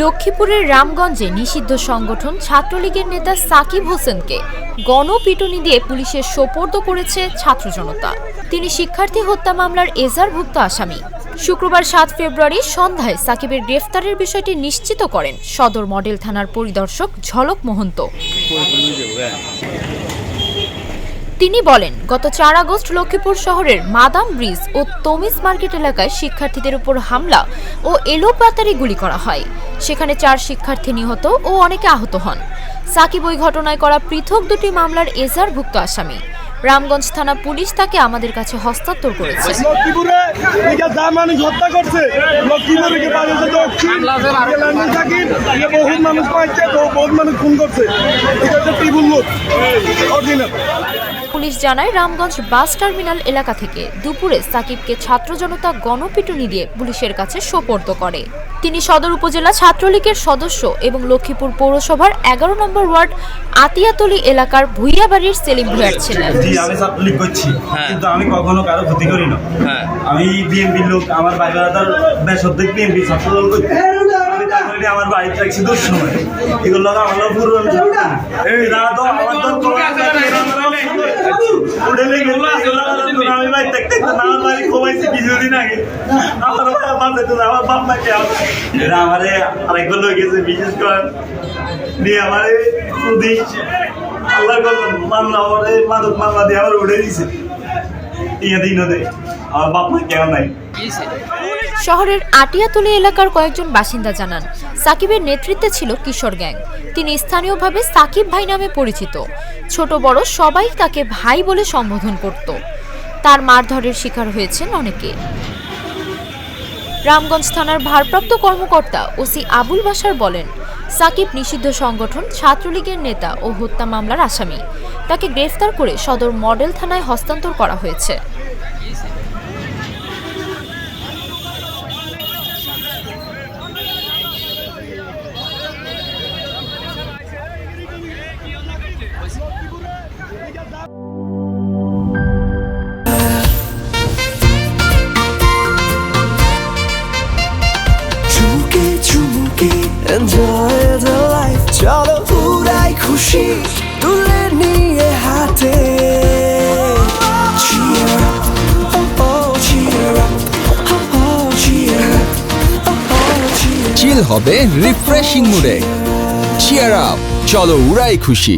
লক্ষ্মীপুরের রামগঞ্জে নিষিদ্ধ সংগঠন ছাত্রলীগের নেতা সাকিব হোসেনকে গণপিটুনি দিয়ে পুলিশের সোপর্দ করেছে ছাত্র জনতা। তিনি শিক্ষার্থী হত্যা মামলার এজাহারভুক্ত আসামি। শুক্রবার ৭ ফেব্রুয়ারি সন্ধ্যায় সাকিবের গ্রেফতারের বিষয়টি নিশ্চিত করেন সদর মডেল থানার পরিদর্শক ঝলক মহন্ত। তিনি বলেন, গত ৪ আগস্ট লক্ষ্মীপুর শহরের মাদাম ব্রিজ ও তমিজ মার্কেট এলাকায় শিক্ষার্থীদের উপর হামলা ও এলোপাতাড়ি গুলি করা হয়। সেখানে ৪ শিক্ষার্থী নিহত ও অনেকে আহত হন। সাকিব ওই ঘটনায় করা পৃথক দুটি মামলার এজাহারভুক্ত আসামি। রামগঞ্জ থানা পুলিশ তাকে আমাদের কাছে হস্তান্তর করেছে। পুলিশ জানায়, রামগঞ্জ বাস টার্মিনাল এলাকা থেকে দুপুরে সাকিবকে ছাত্র জনতা গণপিটুনি দিয়ে পুলিশের কাছে সোপর্দ করে। তিনি সদর উপজেলা ছাত্রলীগের সদস্য এবং লক্ষ্মীপুর পৌরসভার ১১ নম্বর ওয়ার্ড আতিয়াতলী এলাকার ভুইয়াবাড়ির সেলিম ভুঁইয়ার ছিলেন। আমি ছাত্রলীগ করছি, কিন্তু আমি কখনো কারো ক্ষতি করি না। আমি বিএনপির লোক, আমার ভাই ব্রাদার বেসরকারি বিএনপি ছাত্রদল করতে আমার বাড়িতে রাখছি 10 সময়। এগুলো আমার পুরো আমি ভাই দেখতে আমার বাড়ি খোবাইছি কিছুদিন আগে। আমার বাপ মাকে আমারে আরেকবার লোক গেছে, বিশেষ করে নিয়ে আমারে আল্লাহ মামলা মাদক মামলা দিয়ে আমার উঠে দিয়েছে। আমার বাপ মা কেউ নাই। শহরের আটিয়াতলী এলাকার কয়েকজন বাসিন্দা জানান, সাকিবের নেতৃত্বে ছিল কিশোর গ্যাং। তিনি স্থানীয়ভাবে সাকিব ভাই নামে পরিচিত। ছোট বড় সবাই তাকে ভাই বলে সম্বোধন করত। তার মারধরের শিকার হয়েছেন অনেকে। রামগঞ্জ থানার ভারপ্রাপ্ত কর্মকর্তা ওসি আবুল বাশার বলেন, সাকিব নিষিদ্ধ সংগঠন ছাত্রলীগের নেতা ও হত্যা মামলার আসামি। তাকে গ্রেফতার করে সদর মডেল থানায় হস্তান্তর করা হয়েছে। Enjoy the life, চলো পুরাই খুশি তুলে নিয়ে হাতে। Cheer up, oh oh, cheer up, oh oh, cheer up, oh oh, cheer up. চিল হবে রিফ্রেশিং মুডে। চিয়ার আপ, চলো উড়াই খুশি।